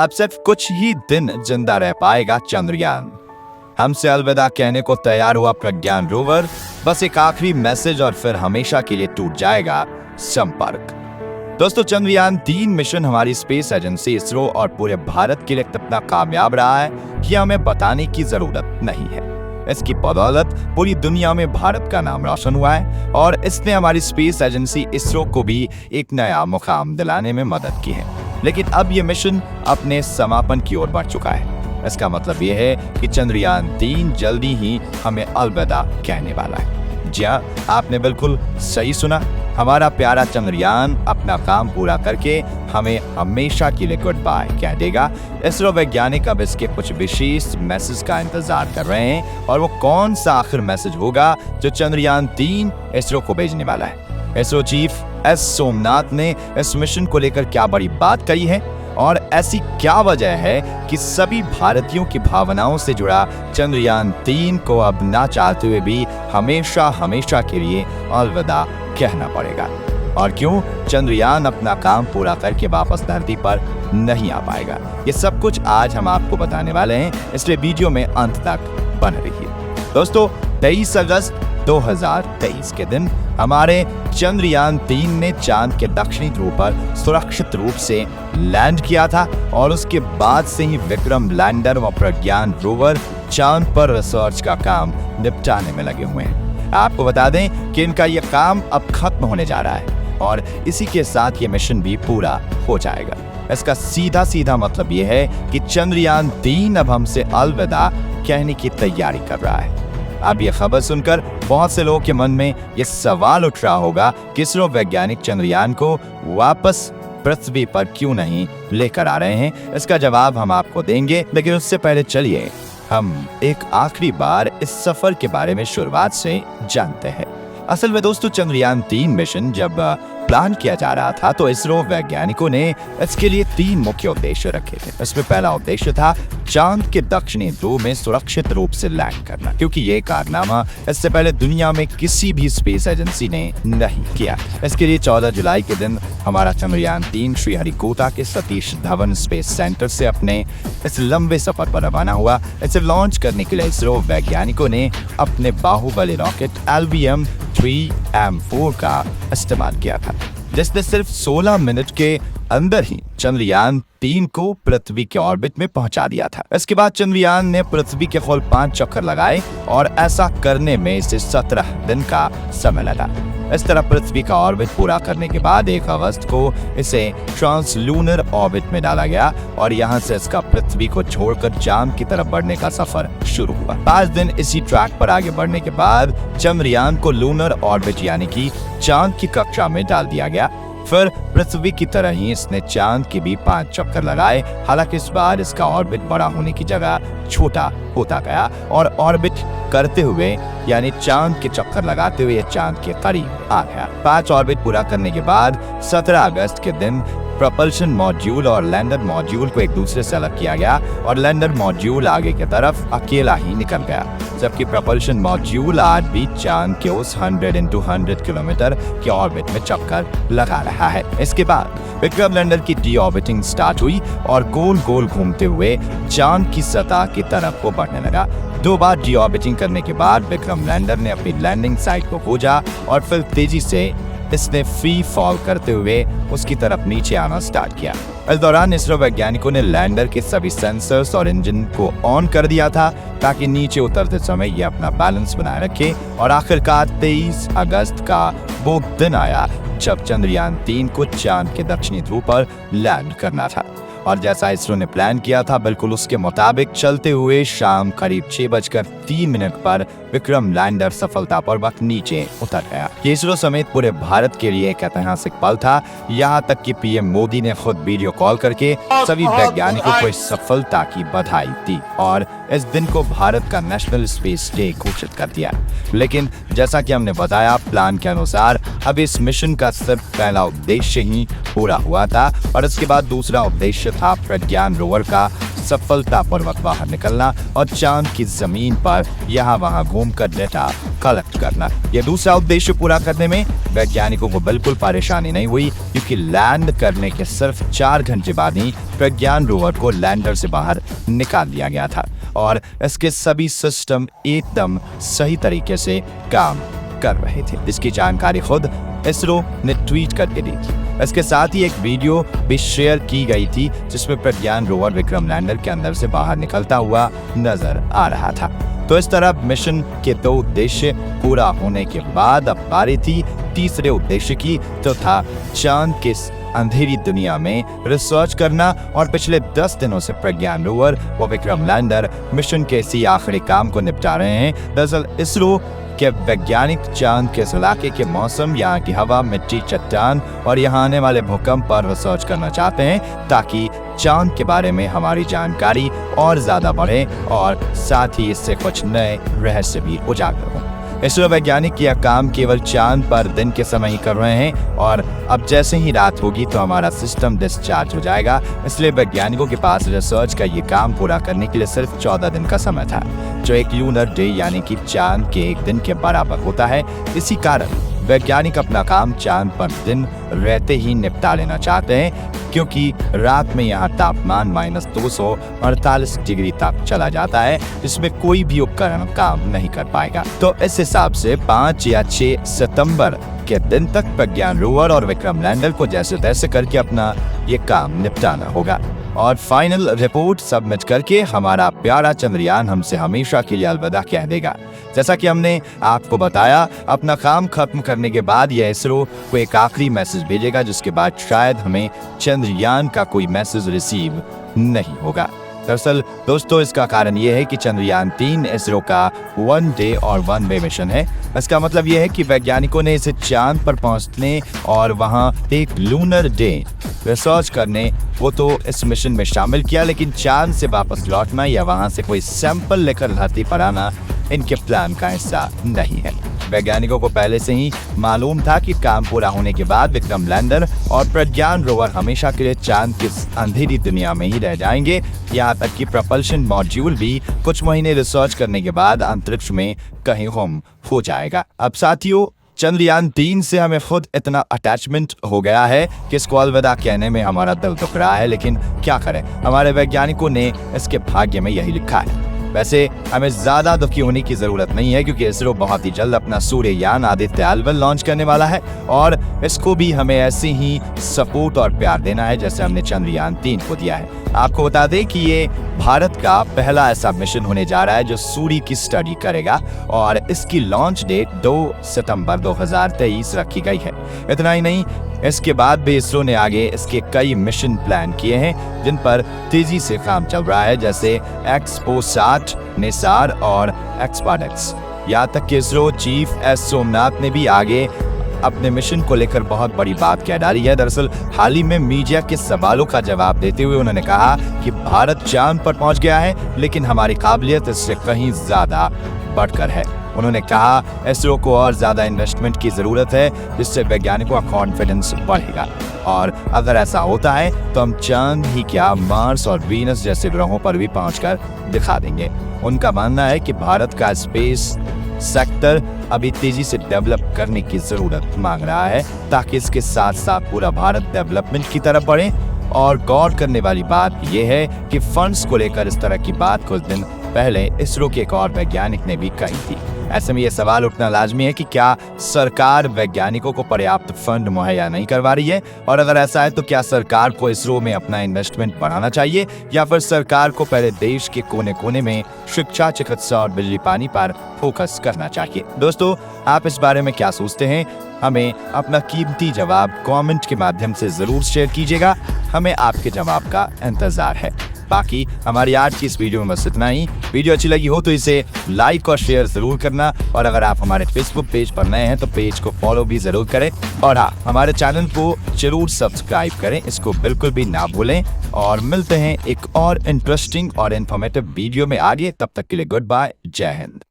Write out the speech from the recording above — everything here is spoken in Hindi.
अब सिर्फ कुछ ही दिन जिंदा रह पाएगा चंद्रयान। हमसे अलविदा कहने को तैयार हुआ प्रज्ञान रोवर बस एक आखिरी मैसेज और फिर हमेशा के लिए टूट जाएगा संपर्क। दोस्तों, चंद्रयान 3 मिशन हमारी स्पेस एजेंसी इसरो और पूरे भारत के लिए इतना कामयाब रहा है कि हमें बताने की जरूरत नहीं है। इसकी बदौलत पूरी दुनिया में भारत का नाम रोशन हुआ है और इसने हमारी स्पेस एजेंसी इसरो को भी एक नया मुकाम दिलाने में मदद की है। लेकिन अब ये मिशन अपने समापन की ओर बढ़ चुका है। इसका मतलब ये है कि चंद्रयान 3 जल्दी ही हमें अलविदा कहने वाला है। जी हाँ, आपने बिल्कुल सही सुना। हमारा प्यारा चंद्रयान अपना काम पूरा करके हमें हमेशा के लिए गुड बाय कह देगा। इसरो वैज्ञानिक अब इसके कुछ विशेष मैसेज का इंतजार कर रहे हैं और वो कौन सा आखिर मैसेज होगा जो चंद्रयान 3 इसरो को भेजने वाला है। इसरो चीफ एस सोमनाथ ने इस मिशन को लेकर क्या बड़ी बात कही है और ऐसी क्या वजह है कि सभी भारतीयों की भावनाओं से जुड़ा चंद्रयान 3 को अब ना चाहते हुए भी हमेशा हमेशा के लिए अलविदा कहना पड़ेगा, और क्यों चंद्रयान अपना काम पूरा करके वापस धरती पर नहीं आ पाएगा। ये सब कुछ आज हम आपको बताने वाले हैं, इसलिए वीडियो में अंत तक बने रहिए। दोस्तों, 23 अगस्त 2023 के दिन हमारे चंद्रयान 3 ने चांद के दक्षिणी ध्रुव पर सुरक्षित रूप से लैंड किया था और उसके बाद से ही विक्रम लैंडर व प्रज्ञान रोवर चांद पर रिसर्च का काम निपटाने में लगे हुए हैं। आपको बता दें कि इनका यह काम अब खत्म होने जा रहा है और इसी के साथ ये मिशन भी पूरा हो जाएगा। इसका सीधा सीधा मतलब यह है कि चंद्रयान 3 अब हमसे अलविदा कहने की तैयारी कर रहा है। अब यह खबर सुनकर बहुत से लोगों के मन में यह सवाल उठ रहा होगा कि इसरो वैज्ञानिक चंद्रयान को वापस पृथ्वी पर क्यों नहीं लेकर आ रहे हैं। इसका जवाब हम आपको देंगे, लेकिन उससे पहले चलिए हम एक आखिरी बार इस सफर के बारे में शुरुआत से जानते हैं। असल में दोस्तों, चंद्रयान 3 मिशन जब प्लान किया जा रहा था तो इसरो वैज्ञानिकों ने इसके लिए 3 मुख्य उद्देश्य रखे थे। इसमें पहला उद्देश्य था चांद के दक्षिणी ध्रुव में सुरक्षित रूप से लैंड करना, क्योंकि ये कारनामा इससे पहले दुनिया में किसी भी स्पेस एजेंसी ने नहीं किया। इसके लिए 14 जुलाई के दिन हमारा चंद्रयान 3 श्रीहरिकोटा के सतीश धवन स्पेस सेंटर से अपने इस लंबे सफर पर रवाना हुआ। इसे लॉन्च करने के लिए इसरो वैज्ञानिकों ने अपने बाहुबली रॉकेट LVM-3M4 का इस्तेमाल किया था, जिसने सिर्फ 16 मिनट के अंदर ही चंद्रयान 3 को पृथ्वी के ऑर्बिट में पहुंचा दिया था। इसके बाद चंद्रयान ने पृथ्वी के कुल 5 चक्कर लगाए और ऐसा करने में इसे 17 दिन का समय लगा। इस तरह पृथ्वी का ऑर्बिट पूरा करने के बाद 1 अगस्त को इसे ट्रांसलूनर ऑर्बिट में डाला गया और यहाँ से इसका पृथ्वी को छोड़कर चांद की तरफ बढ़ने का सफर शुरू हुआ। 5 दिन इसी ट्रैक पर आगे बढ़ने के बाद चंद्रयान को लूनर ऑर्बिट यानी कि चांद की कक्षा में डाल दिया गया। फिर पृथ्वी की तरह ही इसने चांद के भी 5 चक्कर लगाए। हालांकि इस बार इसका ऑर्बिट बड़ा होने की जगह छोटा होता गया और ऑर्बिट करते हुए यानी चांद के चक्कर लगाते हुए चांद के करीब आ गया। 5 ऑर्बिट पूरा करने के बाद 17 अगस्त के दिन प्रोपल्शन मॉड्यूल और लैंडर मॉड्यूल को एक दूसरे से अलग किया गया और लैंडर मॉड्यूल आगे की तरफ अकेला ही निकल गया, जबकि प्रोपल्शन मॉड्यूल आज भी चांद के उस 100 किलोमीटर के ऑर्बिट में चक्कर लगा रहा है। इसके बाद विक्रम लैंडर की डी ऑर्बिटिंग स्टार्ट हुई और गोल गोल घूमते हुए चांद की सतह की तरफ वो बढ़ने लगा। 2 बार डी ऑर्बिटिंग करने के बाद विक्रम लैंडर ने अपनी लैंडिंग साइट को खोजा और फिर तेजी से इसने फ्री फॉल करते हुए उसकी तरफ नीचे आना स्टार्ट किया। इस दौरान इसरो वैज्ञानिकों ने लैंडर के सभी सेंसर्स और इंजन को ऑन कर दिया था ताकि नीचे उतरते समय ये अपना बैलेंस बनाए रखे और आखिरकार 23 अगस्त का वो दिन आया जब चंद्रयान 3 को चांद के दक्षिणी ध्रुव पर लैंड करना था। और जैसा इसरो ने प्लान किया था बिल्कुल उसके मुताबिक चलते हुए शाम करीब 6:03 पर विक्रम लैंडर सफलतापूर्वक नीचे उतर गया। इसरो समेत पूरे भारत के लिए एक ऐतिहासिक पल था। यहाँ तक कि पीएम मोदी ने खुद वीडियो कॉल करके सभी वैज्ञानिकों को इस सफलता की बधाई दी और इस दिन को भारत का नेशनल स्पेस डे घोषित कर दिया। लेकिन जैसा कि हमने बताया प्लान के अनुसार अब इस मिशन का सिर्फ पहला उद्देश्य ही पूरा हुआ था और इसके बाद दूसरा उद्देश्य था प्रज्ञान रोवर का सफलतापूर्वक बाहर निकलना और चांद की जमीन पर यहाँ वहाँ घूमकर डेटा कलेक्ट करना। यह दूसरा उद्देश्य पूरा करने में वैज्ञानिकों को बिल्कुल परेशानी नहीं हुई, क्योंकि लैंड करने के सिर्फ 4 घंटे बाद ही प्रज्ञान रोवर को लैंडर से बाहर निकाल दिया गया था और इसके सभी सिस्टम एकदम सही तरीके से काम कर रहे थे। इसकी जानकारी खुद इसरो ने ट्वीट करके दी थी। इसके साथ ही एक वीडियो भी शेयर की गई थी जिसमें प्रज्ञान रोवर विक्रम लैंडर के अंदर से बाहर निकलता हुआ नजर आ रहा था। तो इस तरह मिशन के 2 उद्देश्य पूरा होने के बाद अब बारी थी तीसरे उद्देश्य की, तो था चांद के अंधेरी दुनिया में रिसर्च करना। और पिछले 10 दिनों से प्रज्ञान रोवर व विक्रम लैंडर मिशन के इसी आखिरी काम को निपटा रहे हैं। दरअसल इसरो के वैज्ञानिक चांद के इस इलाके के मौसम, यहाँ की हवा, मिट्टी, चट्टान और यहाँ आने वाले भूकंप पर रिसर्च करना चाहते हैं, ताकि चांद के बारे में हमारी जानकारी और ज्यादा बढ़े और साथ ही इससे कुछ नए रहस्य भी उजागर हों। इसरो वैज्ञानिक यह काम केवल चांद पर दिन के समय ही कर रहे हैं और अब जैसे ही रात होगी तो हमारा सिस्टम डिस्चार्ज हो जाएगा। इसलिए वैज्ञानिकों के पास रिसर्च का ये काम पूरा करने के लिए सिर्फ 14 दिन का समय था, जो एक लूनर डे यानी कि चांद के एक दिन के बराबर होता है। इसी कारण वैज्ञानिक अपना काम चांद पर दिन रहते ही निपटा लेना चाहते हैं, क्योंकि रात में यहाँ तापमान -248 डिग्री तक चला जाता है, जिसमें कोई भी उपकरण काम नहीं कर पाएगा। तो इस हिसाब से 5 या 6 सितंबर के दिन तक प्रज्ञान रोवर और विक्रम लैंडर को जैसे तैसे करके अपना ये काम निपटाना होगा और फाइनल रिपोर्ट सबमिट करके हमारा प्यारा चंद्रयान हमसे हमेशा के लिए अलविदा कह देगा। जैसा कि हमने आपको बताया, अपना काम खत्म करने के बाद यह इसरो को एक आखिरी मैसेज भेजेगा, जिसके बाद शायद हमें चंद्रयान का कोई मैसेज रिसीव नहीं होगा। दरअसल दोस्तों, इसका कारण ये है कि चंद्रयान 3 इसरो का 1 डे और 1 वे मिशन है। इसका मतलब ये है कि वैज्ञानिकों ने इसे चांद पर पहुंचने और वहां एक लूनर डे रिसर्च करने वो तो इस मिशन में शामिल किया, लेकिन चांद से वापस लौटना या वहां से कोई सैंपल लेकर धरती पर आना इनके प्लान का हिस्सा नहीं है। वैज्ञानिकों को पहले से ही मालूम था कि काम पूरा होने के बाद विक्रम लैंडर और प्रज्ञान रोवर हमेशा के लिए चांद की अंधेरी दुनिया में ही रह जाएंगे। यहाँ तक कि propulsion मॉड्यूल भी कुछ महीने रिसर्च करने के बाद अंतरिक्ष में कहीं गुम हो जाएगा। अब साथियों, चंद्रयान 3 से हमें खुद इतना अटैचमेंट हो गया है कि इसको अलविदा कहने में हमारा दिल दुख रहा है, लेकिन क्या करें, हमारे वैज्ञानिकों ने इसके भाग्य में यही लिखा है। वैसे हमें ज्यादा दुखी होने की जरूरत नहीं है, क्योंकि इसरो बहुत ही जल्द अपना सूर्ययान आदित्य एल1 लॉन्च करने वाला है और इसको भी हमें ऐसे ही सपोर्ट और प्यार देना है जैसे हमने चंद्रयान 3 को दिया है। आपको बता दें कि ये भारत का पहला ऐसा मिशन होने जा रहा है जो सूर्य की स्टडी करेगा और इसकी लॉन्च डेट 2 सितंबर 2023 रखी गई है। इतना ही नहीं, इसके बाद भी इसरो ने आगे इसके कई मिशन प्लान किए हैं जिन पर तेजी से काम चल रहा है, जैसे एक्सपोसैट, निसार और एक्सपार्डेक्स। यहाँ तक कि इसरो चीफ एस सोमनाथ ने भी आगे अपने मिशन को लेकर बहुत बड़ी बात कह डाली है। दरअसल हाल ही में मीडिया के सवालों का जवाब देते हुए उन्होंने कहा कि भारत चांद पर पहुंच गया है, लेकिन हमारी काबिलियत इससे कहीं ज्यादा बढ़कर है। उन्होंने कहा इसरो को और ज्यादा इन्वेस्टमेंट की जरूरत है, जिससे वैज्ञानिकों का कॉन्फिडेंस बढ़ेगा और अगर ऐसा होता है तो हम चांद ही क्या, मार्स और वीनस जैसे ग्रहों पर भी पहुंचकर दिखा देंगे। उनका मानना है कि भारत का स्पेस सेक्टर अभी तेजी से डेवलप करने की जरूरत मांग रहा है, ताकि इसके साथ साथ पूरा भारत डेवलपमेंट की तरफ बढ़े। और गौर करने वाली बात यह है कि फंड्स को लेकर इस तरह की बात कुछ दिन पहले इसरो के एक और वैज्ञानिक ने भी कही थी। ऐसे में यह सवाल उठना लाजमी है कि क्या सरकार वैज्ञानिकों को पर्याप्त फंड मुहैया नहीं करवा रही है, और अगर ऐसा है तो क्या सरकार को इसरो में अपना इन्वेस्टमेंट बढ़ाना चाहिए, या फिर सरकार को पहले देश के कोने कोने में शिक्षा, चिकित्सा और बिजली पानी पर फोकस करना चाहिए। दोस्तों, आप इस बारे में क्या सोचते हैं? हमें अपना कीमती जवाब कमेंट के माध्यम से जरूर शेयर कीजिएगा। हमें आपके जवाब का इंतजार है। बाकी हमारी आज की इस वीडियो में बस इतना ही। वीडियो अच्छी लगी हो तो इसे लाइक और शेयर जरूर करना, और अगर आप हमारे फेसबुक पेज पर नए हैं तो पेज को फॉलो भी जरूर करें, और हाँ, हमारे चैनल को जरूर सब्सक्राइब करें, इसको बिल्कुल भी ना भूलें। और मिलते हैं एक और इंटरेस्टिंग और इन्फॉर्मेटिव वीडियो में आगे। तब तक के लिए गुड बाय, जय हिंद।